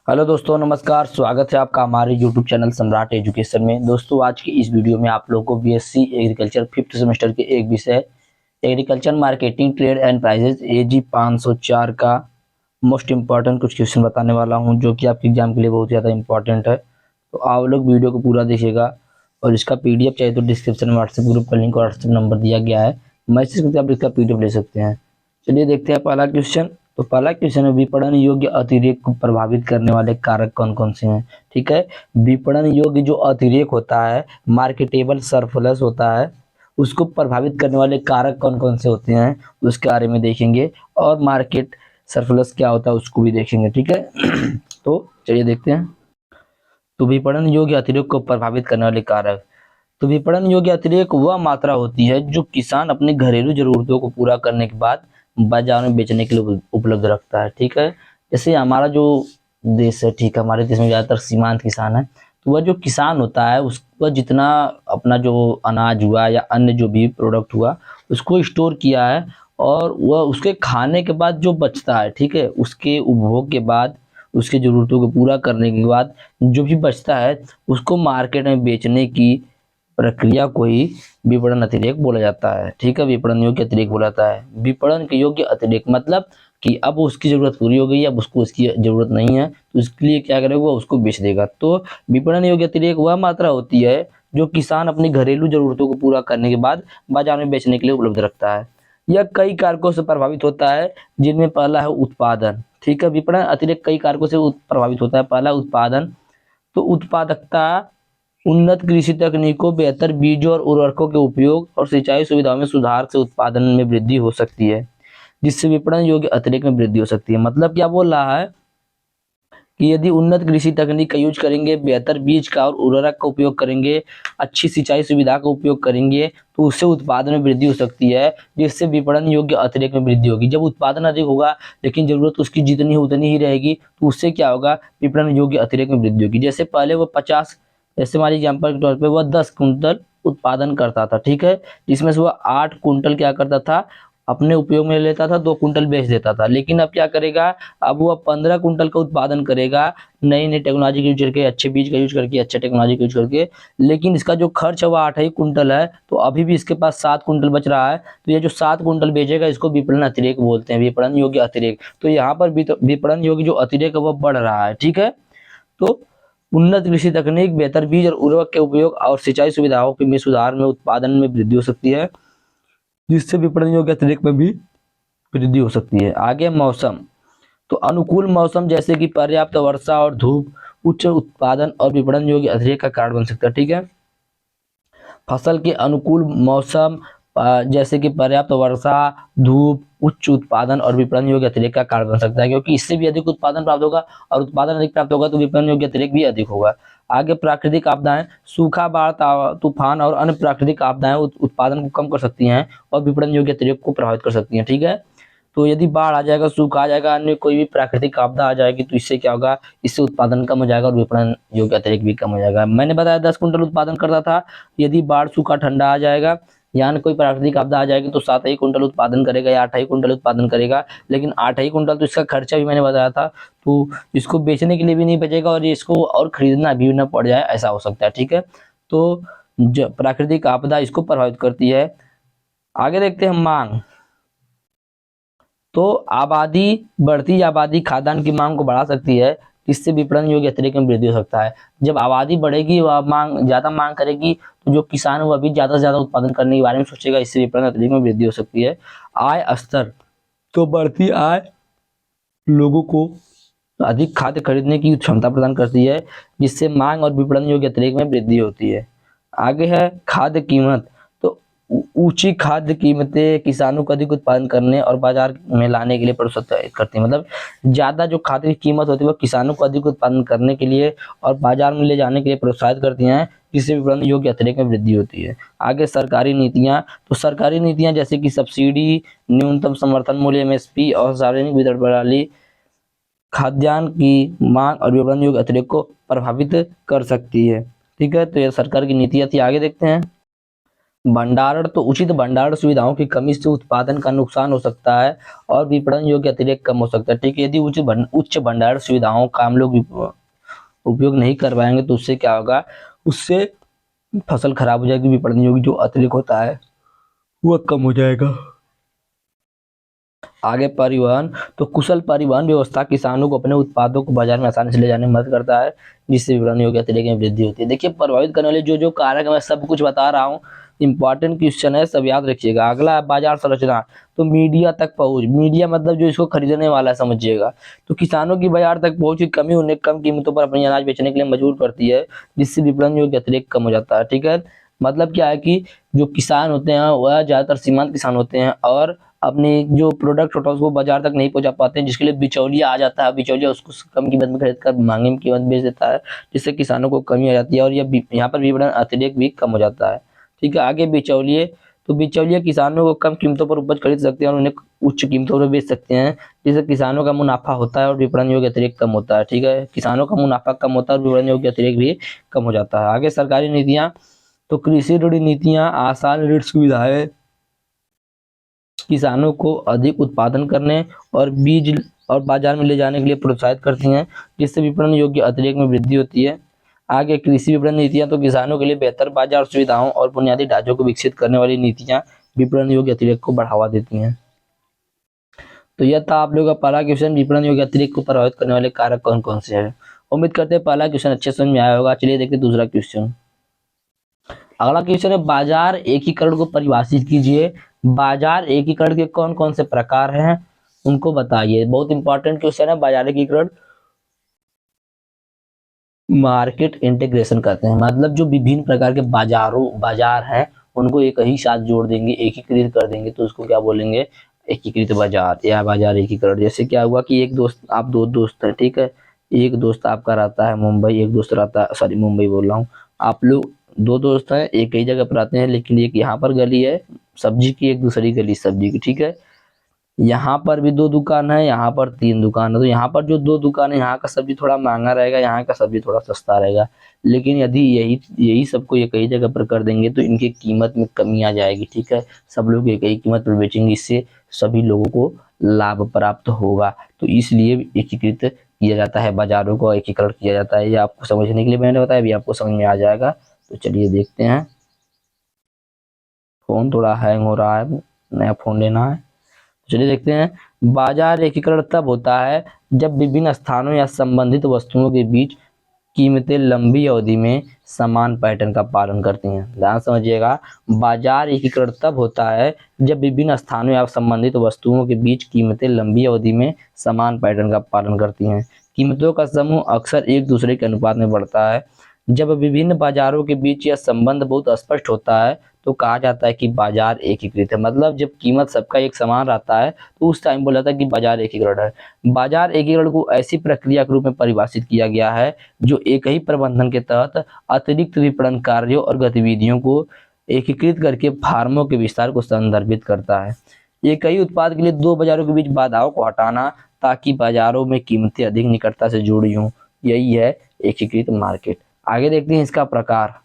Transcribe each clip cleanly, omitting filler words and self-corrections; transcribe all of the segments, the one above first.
Hello दोस्तों, नमस्कार। स्वागत है आपका हमारे यूट्यूब चैनल सम्राट एजुकेशन में। दोस्तों, आज की इस वीडियो में आप लोगों को बीएससी एग्रीकल्चर फिफ्थ सेमेस्टर के एक विषय agriculture marketing trade and prices AG 504 का मोस्ट इम्पॉर्टेंट कुछ क्वेश्चन बताने वाला हूं, जो कि आपके एग्जाम के लिए बहुत ज़्यादा इंपॉर्टेंट है। तो आप लोग वीडियो को पूरा देखिएगा और इसका पीडीएफ चाहिए तो डिस्क्रिप्शन में व्हाट्सएप ग्रुप का लिंक और व्हाट्सएप नंबर दिया गया है, मैसेज करके आप इसका पीडीएफ ले सकते हैं। चलिए देखते हैं पहला क्वेश्चन। तो पहला क्वेश्चन है, विपणन योग्य अतिरेक को प्रभावित करने वाले कारक कौन कौन से हैं। ठीक है, विपणन योग्य जो अतिरेक होता है, मार्केटेबल सरप्लस होता है, उसको प्रभावित करने वाले कारक कौन कौन से होते हैं उसके बारे में देखेंगे, और मार्केट सरप्लस क्या होता है उसको भी देखेंगे। ठीक है तो चलिए देखते हैं। तो विपणन योग्य अतिरेक को प्रभावित करने वाले कारक। तो विपणन योग्य अतिरेक वह मात्रा होती है जो किसान अपनी घरेलू जरूरतों को पूरा करने के बाद बाजार में बेचने के लिए उपलब्ध रखता है। ठीक है, जैसे हमारा जो देश है, ठीक है, हमारे देश में ज़्यादातर सीमांत किसान है। तो वह जो किसान होता है वह जितना अपना जो अनाज हुआ या अन्य जो भी प्रोडक्ट हुआ उसको स्टोर किया है, और वह उसके खाने के बाद जो बचता है, ठीक है, उसके उपभोग के बाद, उसकी ज़रूरतों को पूरा करने के बाद जो भी बचता है उसको मार्केट में बेचने की प्रक्रिया को ही विपणन अतिरेक बोला जाता है। ठीक है, विपणन योग्य अतिरेक बोला जाता है। विपणन के योग्य अतिरेक मतलब कि अब उसकी जरूरत पूरी हो गई है, अब उसको उसकी जरूरत नहीं है, तो इसके लिए क्या करेगा, उसको बेच देगा। तो विपणन योग्य अतिरेक वह मात्रा होती है जो किसान अपनी घरेलू जरूरतों को पूरा करने के बाद बाजार में बेचने के लिए उपलब्ध रखता है। यह कई कारकों से प्रभावित होता है, जिनमें पहला है उत्पादन। ठीक है, विपणन अतिरेक कई कारकों से प्रभावित होता है। पहला उत्पादन। तो उत्पादकता, उन्नत कृषि तकनीकों, बेहतर बीजों और उर्वरकों के उपयोग और सिंचाई सुविधाओं में सुधार से उत्पादन में वृद्धि हो सकती है, जिससे विपणन योग्य अतिरेक में वृद्धि हो सकती है। मतलब क्या बोल रहा है कि यदि उन्नत कृषि तकनीक का यूज करेंगे, बेहतर बीज का और उर्वरक का उपयोग करेंगे, अच्छी सिंचाई सुविधा का उपयोग करेंगे, तो उससे उत्पादन में वृद्धि हो सकती है, जिससे विपणन योग्य अतिरेक में वृद्धि होगी। जब उत्पादन अधिक होगा लेकिन जरूरत उसकी जितनी है उतनी ही रहेगी, तो उससे क्या होगा, विपणन योग्य अतिरेक में वृद्धि होगी। जैसे पहले वो 50, जैसे हमारे एग्जाम्पल के तौर पे वह 10 कुंटल उत्पादन करता था, ठीक है, जिसमें से वह 8 कुंटल क्या करता था, अपने उपयोग में लेता था, 2 कुंटल बेच देता था। लेकिन अब क्या करेगा, अब वो 15 कुंटल का उत्पादन करेगा, नई नई टेक्नोलॉजी का यूज करके, अच्छे बीज का यूज करके, अच्छे टेक्नोलॉजी का यूज करके। लेकिन इसका जो खर्च है वो 8 ही कुंटल है, तो अभी भी इसके पास 7 कुंटल बच रहा है। तो ये जो 7 कुंटल बेचेगा इसको विपणन अतिरेक बोलते हैं, विपणन योग्य अतिरेक। तो यहाँ पर विपणन योग्य जो अतिरेक है वो बढ़ रहा है। ठीक है, तो उन्नत कृषि तकनीक, बेहतर बीज और उर्वरक के उपयोग और सिंचाई सुविधाओं में सुधार में उत्पादन में वृद्धि हो सकती है, जिससे विपणन योग्य अतिरेक में भी वृद्धि हो सकती है। आगे मौसम। तो अनुकूल मौसम जैसे कि पर्याप्त वर्षा और धूप उच्च उत्पादन और विपणन योग्य अतिरेक का कारण बन सकता है। ठीक है, फसल के अनुकूल मौसम जैसे कि पर्याप्त वर्षा, धूप, उच्च उत्पादन और विपणन योग्य अतिरेक का कारण बन सकता है, क्योंकि इससे भी अधिक उत्पादन प्राप्त होगा, और उत्पादन अधिक प्राप्त होगा तो विपणन योग्य अतिरेक भी अधिक होगा। आगे प्राकृतिक आपदाएं। सूखा, बाढ़, तूफान और अन्य प्राकृतिक आपदाएं उत्पादन को कम कर सकती हैं और विपणन योग्य अतिरेक को प्रभावित कर सकती हैं। ठीक है, तो यदि बाढ़ आ जाएगा, सूखा आ जाएगा, अन्य कोई भी प्राकृतिक आपदा आ जाएगी, तो इससे क्या होगा, इससे उत्पादन कम हो जाएगा और विपणन योग्य अतिरेक भी कम हो जाएगा। मैंने बताया 10 कुंटल उत्पादन करता था, यदि बाढ़, सूखा, ठंडा आ जाएगा, यानी कोई प्राकृतिक आपदा आ जाएगी, तो 7 ही कुंटल उत्पादन करेगा या 8 ही कुंटल उत्पादन करेगा। लेकिन 8 ही कुंटल तो इसका खर्चा भी मैंने बताया था, तो इसको बेचने के लिए भी नहीं बचेगा और इसको और खरीदना भी ना पड़ जाए, ऐसा हो सकता है। ठीक है, तो प्राकृतिक आपदा इसको प्रभावित करती है। आगे देखते हैं मांग। तो बढ़ती आबादी खाद्यान्न की मांग को बढ़ा सकती है, जिससे विपणन योग्य अतिरेक में वृद्धि हो सकता है। जब आबादी बढ़ेगी, वह ज्यादा मांग करेगी, तो जो किसान है वह भी ज्यादा से ज्यादा उत्पादन करने के बारे में सोचेगा, इससे विपणन अतिरेक में वृद्धि हो सकती है। आय स्तर। तो बढ़ती आय लोगों को अधिक खाद्य खरीदने की क्षमता प्रदान करती है, जिससे मांग और विपणन योग्य अतिरेक में वृद्धि होती है। आगे है खाद्य कीमत। तो ऊंची खाद्य कीमतें किसानों को अधिक उत्पादन करने और बाजार में लाने के लिए प्रोत्साहित करती है। मतलब ज्यादा जो खाद्य की कीमत होती है वो किसानों को अधिक उत्पादन करने के लिए और बाजार में ले जाने के लिए प्रोत्साहित करती हैं, जिससे विपणन योग्य अतिरेक में वृद्धि होती है। आगे सरकारी नीतियां। तो सरकारी नीतियां जैसे कि सब्सिडी, न्यूनतम समर्थन मूल्य एमएसपी और सार्वजनिक वितरण प्रणाली खाद्यान्न की मांग और विपणन योग्य अतिरेक को प्रभावित कर सकती है। ठीक है, तो यह सरकार की नीतियां थी। आगे देखते हैं। भंडारण तो उचित भंडारण सुविधाओं की कमी से उत्पादन का नुकसान हो सकता है और विपणन योग्य अतिरेक कम हो सकता है। ठीक है, यदि उच्च भंडारण सुविधाओं का हम लोग उपयोग नहीं कर पाएंगे तो उससे क्या होगा, उससे फसल खराब हो जाएगी, विपणन योग्य जो अतिरिक्त होता है वह कम हो जाएगा। आगे परिवहन, तो कुशल परिवहन व्यवस्था किसानों को अपने उत्पादों को बाजार में आसानी से ले जाने में मदद करता है, जिससे विपणन योग्य अतिरेक में वृद्धि होती है। देखिए, प्रभावित करने वाले जो कारक मैं सब कुछ बता रहा हूँ, इंपॉर्टेंट क्वेश्चन है, सब याद रखिएगा। अगला है बाजार संरचना, तो मीडिया तक पहुंच, मीडिया मतलब जो इसको खरीदने वाला है, समझिएगा। तो किसानों की बाजार तक पहुंच की कमी उन्हें कम कीमतों पर अपनी अनाज बेचने के लिए मजबूर करती है, जिससे विपणन योग्य अतिरेक कम हो जाता है। ठीक है, मतलब क्या है कि जो किसान होते हैं वह ज्यादातर सीमांत किसान होते हैं और अपने जो प्रोडक्ट होता है उसको बाजार तक नहीं पहुंचा पाते हैं, जिसके लिए बिचौलिया आ जाता है। बिचौलिया उसको कम कीमत में खरीद कर महंगी कीमत बेच देता है, जिससे किसानों को कमी आ जाती है और यह यहाँ पर विपणन अतिरेक भी कम हो जाता है। ठीक है, आगे बिचौलिए, तो बिचौलिए किसानों को कम कीमतों पर उपज खरीद सकते हैं और उन्हें उच्च कीमतों पर बेच सकते हैं, जिससे किसानों का मुनाफा होता है और विपणन योग्य अतिरेक कम होता है। ठीक है, किसानों का मुनाफा कम होता है और विपणन योग्य अतिरेक भी कम हो जाता है। आगे सरकारी नीतियां, तो कृषि ऋण नीतियां आसान ऋण सुविधाएं किसानों को अधिक उत्पादन करने और बीज और बाजार में ले जाने के लिए प्रोत्साहित करती हैं, जिससे विपणन योग्य अतिरेक में वृद्धि होती है। आगे कृषि विपणन नीतियां, तो किसानों के लिए बेहतर बाजार सुविधाओं और बुनियादी ढांचों को विकसित करने वाली नीतियां विपणन योग्य अतिरेक को बढ़ावा देती हैं। तो यह था आप लोगों का पहला क्वेश्चन, विपणन योग्य अतिरेक को प्रभावित करने वाले कारक कौन कौन से हैं। उम्मीद करते हैं पहला क्वेश्चन अच्छे समझ में आया होगा। चलिए देखते हैं दूसरा क्वेश्चन। अगला क्वेश्चन है, बाजार एकीकरण को परिभाषित कीजिए। बाजार एकीकरण के कौन कौन से प्रकार हैं उनको बताइए। बहुत इंपॉर्टेंट क्वेश्चन है। बाजार एकीकरण मार्केट इंटीग्रेशन कहते हैं, मतलब जो विभिन्न प्रकार के बाजार हैं उनको एक ही साथ जोड़ देंगे, एकीकृत कर देंगे, तो उसको क्या बोलेंगे, एकीकृत बाजार या बाजार एकीकरण। जैसे क्या हुआ कि एक दोस्त, आप दो दोस्त हैं, ठीक है, एक दोस्त आपका रहता है मुंबई, एक दोस्त रहता है, सॉरी मुंबई बोल रहा हूँ, आप लोग दो दोस्त हैं, एक ही जगह पर आते हैं, लेकिन एक यहाँ पर गली है सब्जी की, एक दूसरी गली सब्जी की। ठीक है, यहाँ पर भी दो दुकान है, यहाँ पर तीन दुकान है, तो यहाँ पर जो दो दुकान है यहाँ का सब्जी थोड़ा महंगा रहेगा, यहाँ का सब्जी थोड़ा सस्ता रहेगा। लेकिन यदि यही यही सबको एक ही जगह पर कर देंगे तो इनकी कीमत में कमी आ जाएगी। ठीक है, सब लोग एक ही कीमत पर बेचेंगे, इससे सभी लोगों को लाभ प्राप्त होगा। तो इसलिए एकीकृत किया जाता है, बाजारों को एकीकरण किया जाता है। ये आपको समझने के लिए मैंने बताया, अभी आपको समझ में आ जाएगा। तो चलिए देखते हैं। फोन थोड़ा हैंग हो रहा है, नया फोन लेना है। चलिए देखते हैं। बाजार एकीकरण तब होता है जब विभिन्न स्थानों या संबंधित वस्तुओं के बीच कीमतें लंबी अवधि में समान पैटर्न का पालन करती हैं। ध्यान समझिएगा, बाजार एकीकरण तब होता है जब विभिन्न स्थानों या संबंधित वस्तुओं के बीच कीमतें लंबी अवधि में समान पैटर्न का पालन करती हैं। कीमतों का समूह अक्सर एक दूसरे के अनुपात में बढ़ता है। जब विभिन्न बाजारों के बीच यह संबंध बहुत स्पष्ट होता है तो कहा जाता है कि बाजार एकीकृत है। मतलब जब कीमत सबका एक समान रहता है तो उस टाइम बोला जाता है कि बाजार एकीकरण है। बाजार एकीकरण को ऐसी प्रक्रिया के रूप में परिभाषित किया गया है जो एक ही प्रबंधन के तहत अतिरिक्त विपणन कार्यों और गतिविधियों को एकीकृत करके फार्मों के विस्तार को संदर्भित करता है। एक ही उत्पाद के लिए दो बाजारों के बीच बाधाओं को हटाना ताकि बाजारों में कीमतें अधिक निकटता से जुड़ी हों, यही है एकीकृत मार्केट। आगे देखते हैं इसका प्रकार।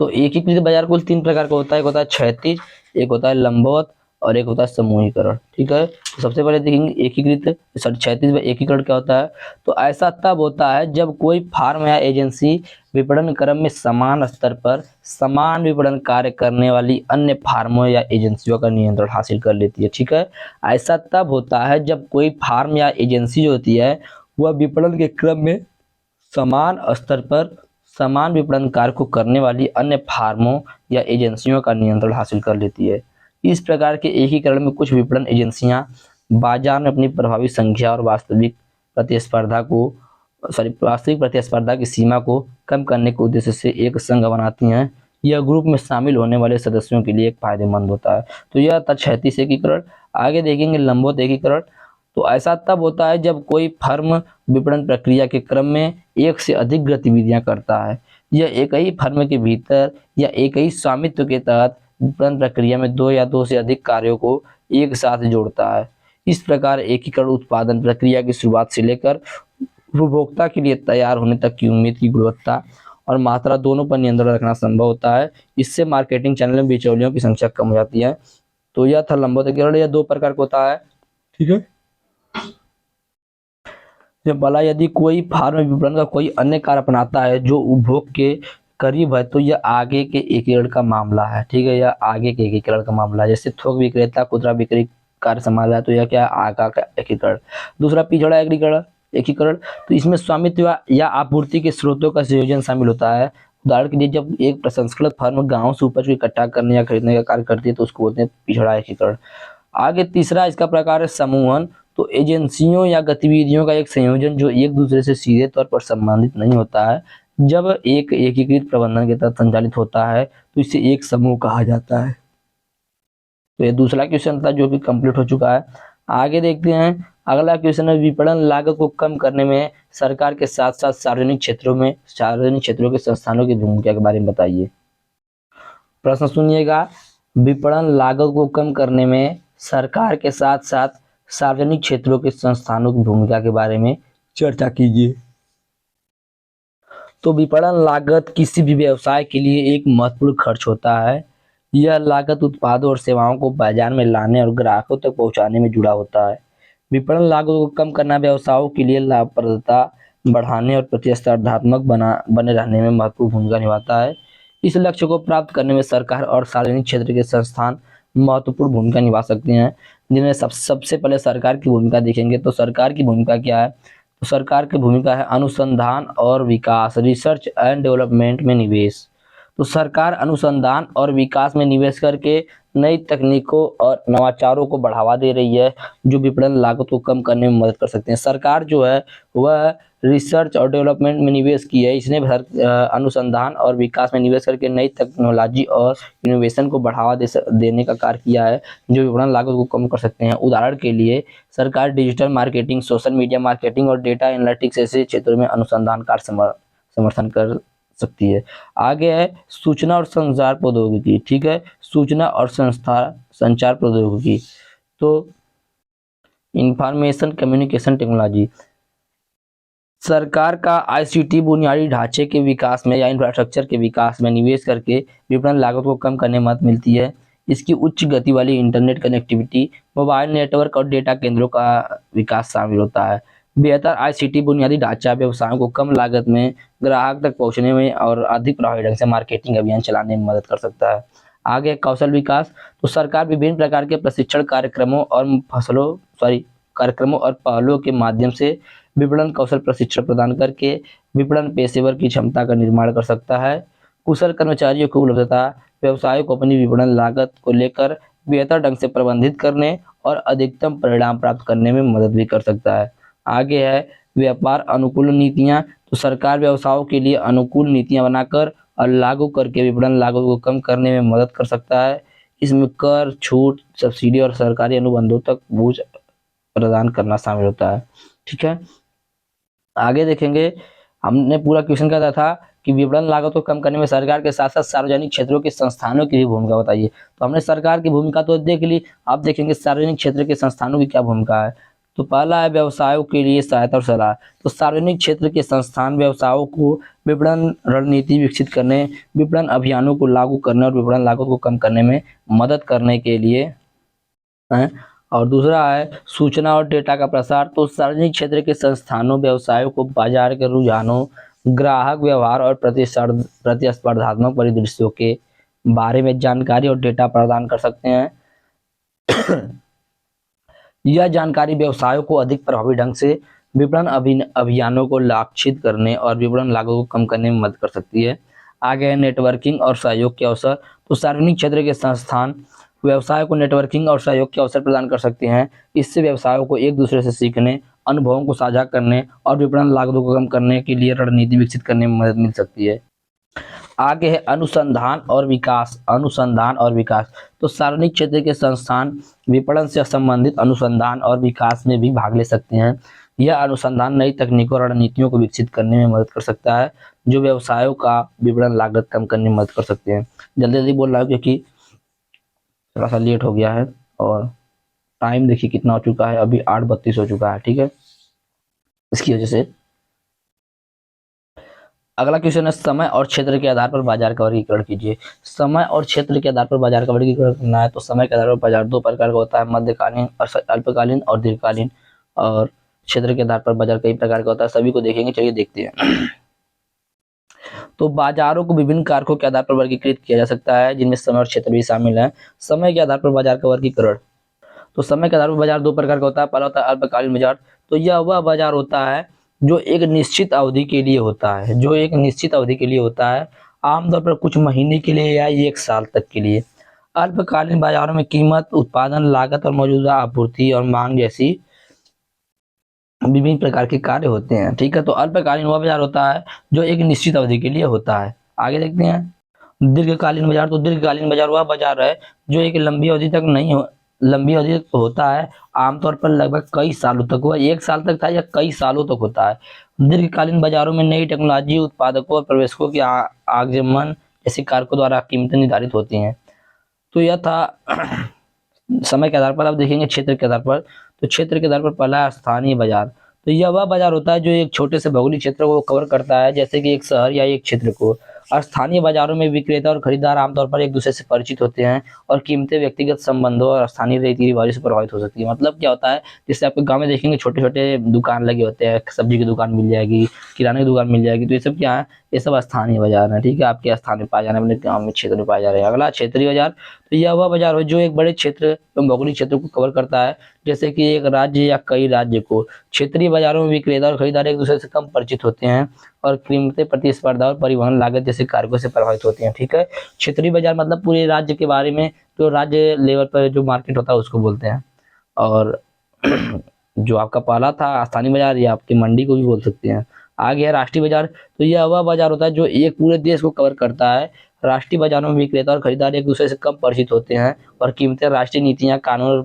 तो एकीकृत बाजार कुल तीन प्रकार का होता है। एक होता है क्षैतिज, एक होता है लंबवत और एक होता है समूहीकरण। ठीक है, तो सबसे पहले देखेंगे एकीकृत, क्षैतिज में एकीकरण क्या होता है। तो ऐसा तब होता है जब कोई फार्म या एजेंसी विपणन क्रम में समान स्तर पर समान विपणन कार्य करने वाली अन्य फार्मों या एजेंसियों का नियंत्रण हासिल कर लेती है। ठीक है, ऐसा तब होता है जब कोई फार्म या एजेंसी जो होती है वह विपणन के क्रम में समान स्तर पर समान विपणन कार्य को करने वाली अन्य फार्मों या एजेंसियों का नियंत्रण हासिल कर लेती है। इस प्रकार के एकीकरण में कुछ विपणन एजेंसियां बाजार में अपनी प्रभावी संख्या और वास्तविक प्रतिस्पर्धा की सीमा को कम करने के उद्देश्य से एक संघ बनाती हैं। यह ग्रुप में शामिल होने वाले सदस्यों के लिए एक फायदेमंद होता है। तो यह था क्षैतिज एकीकरण। आगे देखेंगे लंबवत एकीकरण। तो ऐसा तब होता है जब कोई फर्म विपणन प्रक्रिया के क्रम में एक से अधिक गतिविधियां करता है। यह एक ही फर्म के भीतर या एक ही स्वामित्व के तहत विपणन प्रक्रिया में दो या दो से अधिक कार्यों को एक साथ जोड़ता है। इस प्रकार एकीकरण उत्पादन प्रक्रिया की शुरुआत से लेकर उपभोक्ता के लिए तैयार होने तक की उम्मीद की गुणवत्ता और मात्रा दोनों पर नियंत्रण रखना संभव होता है। इससे मार्केटिंग चैनल में बिचौलियों की संख्या कम हो जाती है। तो यह था लंबोदर, यह दो प्रकार का होता है, ठीक है। भला यदि कोई फार्म विपणन का कोई अन्य कार्य अपनाता है जो उपभोग के करीब है तो यह आगे के एकीकरण का मामला है, ठीक है। यह आगे के एकीकरण का मामला है। जैसे थोक विक्रेता खुदरा बिक्री कार्य संभाल रहा है तो यह क्या है, आगा का एकीकरण। दूसरा पिछड़ा एकीकरण एकीकरण तो इसमें स्वामित्व या आपूर्ति के स्रोतों का संयोजन शामिल होता है। उदाहरण के लिए जब एक प्रसंस्करण फर्म गांव से उपज को इकट्ठा करने या खरीदने का कार्य करती है तो उसको बोलते हैं पिछड़ा एकीकरण। आगे तीसरा इसका प्रकार है समूहन। तो एजेंसियों या गतिविधियों का एक संयोजन जो एक दूसरे से सीधे तौर पर संबंधित नहीं होता है, जब एक एकीकृत प्रबंधन के तहत संचालित होता है तो इसे एक समूह कहा जाता है। तो ये दूसरा क्वेश्चन था जो कि कंप्लीट हो चुका है। आगे देखते हैं अगला क्वेश्चन है, विपणन लागत को कम करने में सरकार के साथ साथ सार्वजनिक क्षेत्रों के संस्थानों की भूमिका के बारे में बताइए। प्रश्न सुनिएगा, विपणन लागत को कम करने में सरकार के साथ साथ सार्वजनिक क्षेत्रों के संस्थानों की भूमिका के बारे में चर्चा कीजिए। तो विपणन लागत किसी भी व्यवसाय के लिए एक महत्वपूर्ण खर्च होता है। यह लागत उत्पादों और सेवाओं को बाजार में लाने और ग्राहकों तक पहुंचाने में जुड़ा होता है। विपणन लागत को कम करना व्यवसायों के लिए लाभप्रदता बढ़ाने और प्रतिस्पर्धात्मक बने रहने में महत्वपूर्ण भूमिका निभाता है। इस लक्ष्य को प्राप्त करने में सरकार और सार्वजनिक क्षेत्र के संस्थान महत्वपूर्ण भूमिका निभा सकते हैं, जिनमें सबसे पहले सरकार की भूमिका देखेंगे। तो सरकार की भूमिका क्या है, तो सरकार की भूमिका है अनुसंधान और विकास, रिसर्च एंड डेवलपमेंट में निवेश। तो सरकार अनुसंधान और विकास में निवेश करके नई तकनीकों और नवाचारों को बढ़ावा दे रही है, जो विपणन लागत को कम करने में मदद कर सकते हैं। सरकार जो है वह रिसर्च और डेवलपमेंट में निवेश की है, इसने अनुसंधान और विकास में निवेश करके नई टेक्नोलॉजी और इनोवेशन को बढ़ावा देने का कार्य किया है, जो विपणन लागत को कम कर सकते हैं। उदाहरण के लिए सरकार digital marketing, social media marketing और डेटा एनालिटिक्स ऐसे क्षेत्रों में अनुसंधान कार्य समर्थन कर सकती है। आगे है सूचना और संचार प्रौद्योगिकी, ठीक है, सूचना और संचार प्रौद्योगिकी। तो इंफॉर्मेशन कम्युनिकेशन टेक्नोलॉजी, सरकार का आईसीटी बुनियादी ढांचे के विकास में या इंफ्रास्ट्रक्चर के विकास में निवेश करके विपणन लागत को कम करने में मदद मिलती है। इसकी उच्च गति वाली इंटरनेट कनेक्टिविटी, मोबाइल नेटवर्क और डेटा केंद्रों का विकास शामिल होता है। बेहतर आईसीटी बुनियादी ढांचा व्यवसायों को कम लागत में ग्राहक तक पहुंचने में और अधिक प्रभावी ढंग से मार्केटिंग अभियान चलाने में मदद कर सकता है। आगे कौशल विकास, तो सरकार विभिन्न प्रकार के प्रशिक्षण कार्यक्रमों और पहलों के माध्यम से विपणन कौशल प्रशिक्षण प्रदान करके विपणन पेशेवर की क्षमता का निर्माण कर सकता है। कुशल कर्मचारियों की उपलब्धता व्यवसाय को अपनी विपणन लागत को लेकर बेहतर ढंग से प्रबंधित करने और अधिकतम परिणाम प्राप्त करने में मदद भी कर सकता है। आगे है व्यापार अनुकूल नीतियां, तो सरकार व्यवसायों के लिए अनुकूल नीतियां बनाकर और लागू करके विपणन लागत को कम करने में मदद कर सकता है। इसमें कर, छूट, सब्सिडी और सरकारी अनुबंधों तक बोझ प्रदान करना शामिल होता है, ठीक है। आगे देखेंगे, हमने पूरा क्वेश्चन क्या था कि विपणन लागत को कम करने में सरकार के साथ साथ सार्वजनिक क्षेत्रों के संस्थानों की भी भूमिका बताइए। तो हमने सरकार की भूमिका तो देख ली, आप देखेंगे सार्वजनिक क्षेत्र के संस्थानों की क्या भूमिका है। तो पहला है व्यवसायों के लिए सहायता और सलाह। तो सार्वजनिक क्षेत्र के संस्थान व्यवसायों को विपणन रणनीति विकसित करने, विपणन अभियानों को लागू करने और विपणन लागत को कम करने में मदद करने के लिए हैं। और दूसरा है सूचना और डेटा का प्रसार। तो सार्वजनिक क्षेत्र के संस्थानों व्यवसायों को बाजार के रुझानों, ग्राहक व्यवहार और प्रतिस्पर्धात्मक परिदृश्यों के बारे में जानकारी और डेटा प्रदान कर सकते हैं। यह जानकारी व्यवसायों को अधिक प्रभावी ढंग से विपणन अभियानों को लक्षित करने और विपणन लागत को कम करने में मदद कर सकती है। आगे है नेटवर्किंग और सहयोग के अवसर। तो सार्वजनिक क्षेत्र के संस्थान व्यवसाय को नेटवर्किंग और सहयोग के अवसर प्रदान कर सकते हैं। इससे व्यवसायों को एक दूसरे से सीखने, अनुभवों को साझा करने और विपणन लागतों को कम करने के लिए रणनीति विकसित करने में मदद मिल सकती है। आगे है अनुसंधान और विकास। तो सार्वजनिक क्षेत्र के संस्थान विपणन से संबंधित अनुसंधान और विकास में भी भाग ले सकते हैं। यह अनुसंधान नई तकनीकों और रणनीतियों को विकसित करने में मदद कर सकता है, जो व्यवसायों का विपणन लागत कम करने में मदद कर सकते हैं। जल्दी जल्दी बोल रहा हूँ क्योंकि थोड़ा सा लेट हो गया है और टाइम देखिए कितना हो चुका है, अभी 8:32 हो चुका है, ठीक है, इसकी वजह से। अगला क्वेश्चन है, समय और क्षेत्र के आधार पर बाजार का वर्गीकरण कीजिए। समय और क्षेत्र के आधार पर बाजार का वर्गीकरण करना है तो समय के आधार पर बाजार दो प्रकार का होता है, मध्यकालीन और अल्पकालीन और दीर्घकालीन। और क्षेत्र के आधार पर बाजार कई प्रकार का होता है, सभी को देखेंगे, चलिए देखते हैं। तो बाजारों को विभिन्न कारकों के आधार पर वर्गीकृत किया जा सकता है, जिनमें समय और क्षेत्र भी शामिल है। समय के आधार पर बाजार का वर्गीकरण, तो समय के आधार पर बाजार दो प्रकार का होता है। पहला होता है अल्पकालीन बाजार, तो यह वह बाजार होता है जो एक निश्चित अवधि के लिए होता है, जो एक निश्चित अवधि के लिए होता है, आमतौर पर कुछ महीने के लिए या एक साल तक के लिए। अल्पकालीन बाजारों में कीमत, उत्पादन लागत और मौजूदा आपूर्ति और मांग जैसी विभिन्न प्रकार के कार्य होते हैं। ठीक है, तो अल्पकालीन वह बाजार होता है जो एक निश्चित अवधि के लिए होता है। आगे देखते हैं दीर्घकालीन बाजार, तो दीर्घकालीन बाजार वह बाजार है जो एक लंबी अवधि तक नहीं हो, लंबी अवधि तक होता है, आमतौर पर लगभग कई सालों तक, वह एक साल तक था या कई सालों तक होता है। दीर्घकालीन बाजारों में नई टेक्नोलॉजी, उत्पादकों और प्रवेशकों के आगमन जैसे कारकों द्वारा कीमतें निर्धारित होती हैं। तो यह था समय के आधार पर। अब देखेंगे क्षेत्र के आधार पर, तो क्षेत्र के आधार पर पहला है स्थानीय बाजार, तो यह वह बाजार होता है जो एक छोटे से भौगोलिक क्षेत्र को कवर करता है, जैसे कि एक शहर या एक क्षेत्र को। और स्थानीय बाजारों में विक्रेता और खरीदार आमतौर पर एक दूसरे से परिचित होते हैं और कीमतें व्यक्तिगत संबंधों और स्थानीय रीति रिवाजों से प्रभावित हो सकती है। मतलब क्या होता है, जैसे आपके गांव में देखेंगे छोटे छोटे दुकान लगे होते हैं, सब्जी की दुकान मिल जाएगी, किराने की दुकान मिल जाएगी, तो ये सब क्या है, ये सब स्थानीय बाजार है। ठीक है, आपके स्थान में पाए जा रहे हैं, अपने गाँव में क्षेत्र में पाए जा रहे हैं। अगला क्षेत्रीय बाजार, तो यह वह बाजार हो जो एक बड़े क्षेत्र एवं भौगोलिक क्षेत्र को कवर करता है, जैसे कि एक राज्य या कई राज्य को। क्षेत्रीय बाजारों में विक्रेता और खरीदार एक दूसरे से कम परिचित होते हैं और कीमतें, प्रतिस्पर्धा और परिवहन लागत जैसे कारकों से प्रभावित होती हैं। ठीक है, क्षेत्रीय बाजार मतलब पूरे राज्य के बारे में, जो राज्य लेवल पर जो मार्केट होता है उसको बोलते हैं। और जो आपका पहला था स्थानीय बाजार, या आपकी मंडी को भी बोल सकते हैं। आगे है राष्ट्रीय बाजार, तो यह वह बाजार होता है जो एक पूरे देश को कवर करता है। राष्ट्रीय बाजारों में विक्रेता और खरीदार एक दूसरे से कम परिचित होते हैं और कीमतें राष्ट्रीय नीतियां, कानून और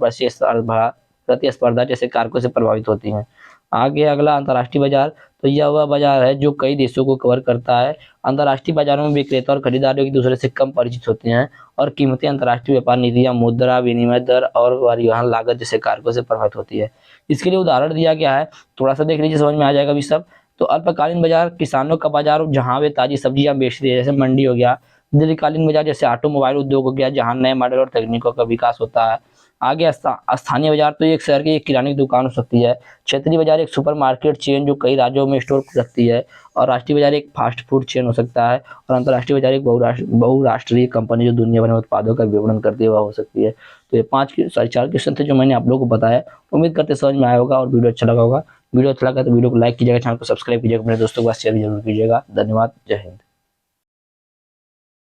प्रतिस्पर्धा जैसे कारकों से प्रभावित होती हैं। आगे अगला अंतर्राष्ट्रीय बाजार, तो यह वह बाजार है जो कई देशों को कवर करता है। अंतर्राष्ट्रीय बाजारों में विक्रेता और खरीदार एक दूसरे से कम परिचित होते हैं और कीमतें अंतर्राष्ट्रीय व्यापार नीतियां, मुद्रा विनिमय दर और परिवहन लागत जैसे कारकों से प्रभावित होती है। इसके लिए उदाहरण दिया गया है, थोड़ा सा देख लीजिए, समझ में आ जाएगा अभी सब। तो अल्पकालीन बाजार किसानों का बाजार, जहाँ वे ताजी सब्जियां बेचते हैं, जैसे मंडी हो गया। दीर्घकालीन बाजार जैसे ऑटोमोबाइल उद्योग हो गया, जहाँ नए मॉडल और तकनीकों का विकास होता है। आगे स्थानीय बाजार, तो एक शहर की एक किराने की दुकान हो सकती है। क्षेत्रीय बाजार एक सुपरमार्केट चेन जो कई राज्यों में स्टोर रखती है। और राष्ट्रीय बाजार एक फास्ट फूड चेन हो सकता है। और अंतर्राष्ट्रीय बाजार एक बहुराष्ट्रीय कंपनी जो दुनिया भर में उत्पादों का विपणन करती है वह हो सकती है। तो ये 4 क्वेश्चन थे जो मैंने आप लोगों को बताया। उम्मीद करते समझ में आया होगा और वीडियो अच्छा लगा होगा। वीडियो अच्छा लगा तो वीडियो को लाइक कीजिएगा, चैनल को सब्सक्राइब कीजिएगा, अपने दोस्तों के पास शेयर जरूर कीजिएगा। धन्यवाद, जय हिंद।